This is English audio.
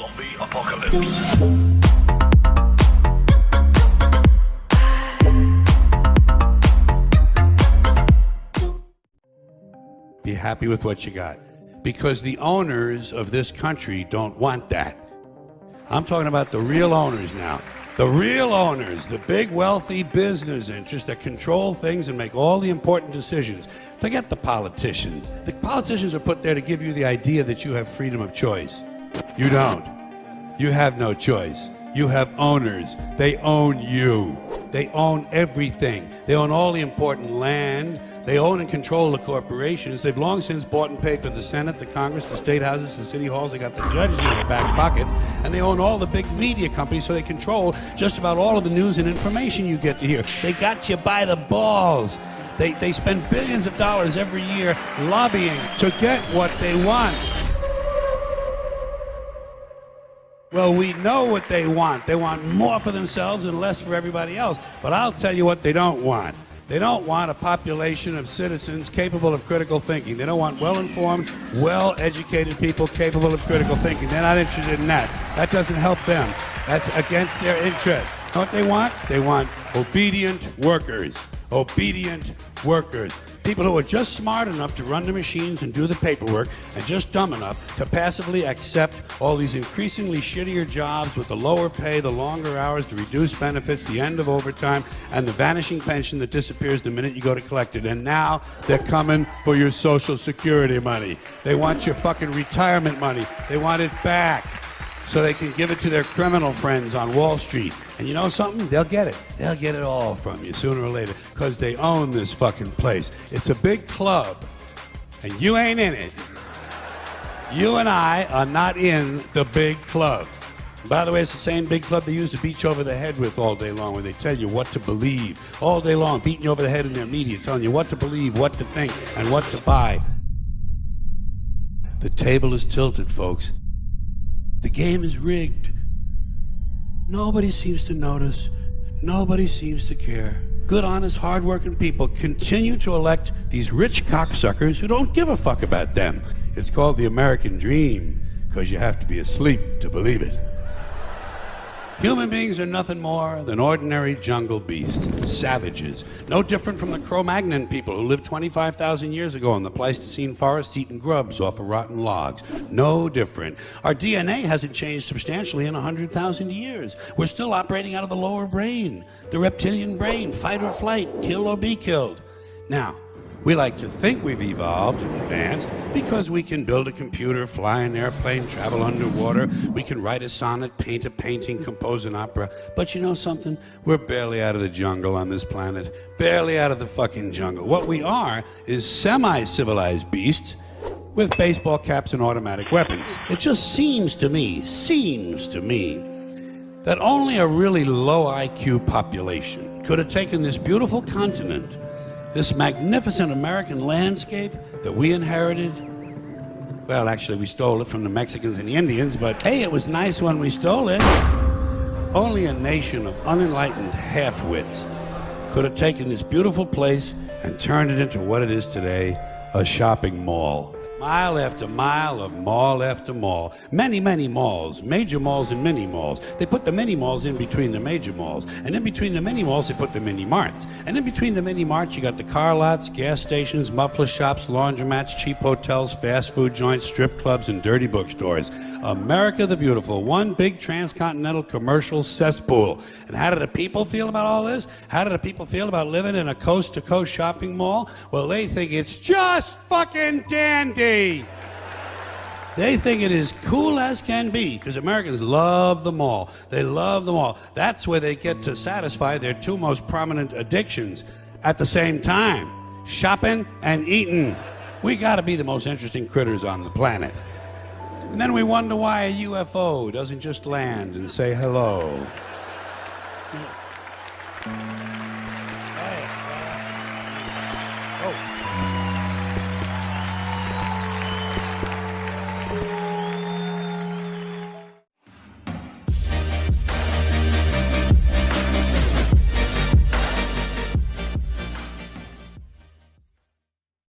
Zombie apocalypse. Be happy with what you got. Because the owners of this country don't want that. I'm talking about the real owners now. The real owners, the big wealthy business interests that control things and make all the important decisions. Forget the politicians. The politicians are put there to give you the idea that you have freedom of choice. You don't. You have no choice. You have owners. They own you. They own everything. They own all the important land. They own and control the corporations. They've long since bought and paid for the Senate, the Congress, the state houses, the city halls. They got the judges in their back pockets. And they own all the big media companies, so they control just about all of the news and information you get to hear. They got you by the balls. They spend billions of dollars every year lobbying to get what they want. Well, we know what they want. They want more for themselves and less for everybody else. But I'll tell you what they don't want. They don't want a population of citizens capable of critical thinking. They don't want well-informed, well-educated people capable of critical thinking. They're not interested in that. That doesn't help them. That's against their interest. You know what they want? They want obedient workers. Obedient workers. People who are just smart enough to run the machines and do the paperwork and just dumb enough to passively accept all these increasingly shittier jobs with the lower pay, the longer hours, the reduced benefits, the end of overtime, and the vanishing pension that disappears the minute you go to collect it. And now they're coming for your Social Security money. They want your fucking retirement money. They want it back so they can give it to their criminal friends on Wall Street. And you know something? They'll get it. They'll get it all from you sooner or later because they own this fucking place. It's a big club, and you ain't in it. You and I are not in the big club. By the way, it's the same big club they use to beat you over the head with all day long, where they tell you what to believe all day long, beating you over the head in their media, telling you what to believe, what to think, and what to buy. The table is tilted, folks. The game is rigged. Nobody seems to notice. Nobody seems to care. Good, honest, hard-working people continue to elect these rich cocksuckers who don't give a fuck about them. It's called the American dream because you have to be asleep to believe it. Human beings are nothing more than ordinary jungle beasts, savages, no different from the Cro-Magnon people who lived 25,000 years ago in the Pleistocene forest eating grubs off of rotten logs. No different. Our DNA hasn't changed substantially in 100,000 years. We're still operating out of the lower brain, the reptilian brain, fight or flight, kill or be killed. Now, we like to think we've evolved and advanced because we can build a computer, fly an airplane, travel underwater. We can write a sonnet, paint a painting, compose an opera. But you know something? We're barely out of the jungle on this planet. Barely out of the fucking jungle. What we are is semi-civilized beasts with baseball caps and automatic weapons. It just seems to me that only a really low IQ population could have taken this beautiful continent, this magnificent American landscape that we inherited. Well, actually, we stole it from the Mexicans and the Indians, but hey, it was nice when we stole it. Only a nation of unenlightened half-wits could have taken this beautiful place and turned it into what it is today, a shopping mall. Mile after mile of mall after mall. Many, many malls, major malls and mini malls. They put the mini malls in between the major malls. And in between the mini malls, they put the mini marts. And in between the mini marts, you got the car lots, gas stations, muffler shops, laundromats, cheap hotels, fast food joints, strip clubs, and dirty bookstores. America the Beautiful, one big transcontinental commercial cesspool. And how do the people feel about all this? How do the people feel about living in a coast-to-coast shopping mall? Well, they think it's just fucking dandy. They think it is cool as can be because Americans love the mall. They love the mall. That's where they get to satisfy their two most prominent addictions at the same time: shopping and eating. We got to be the most interesting critters on the planet. And then we wonder why a UFO doesn't just land and say hello.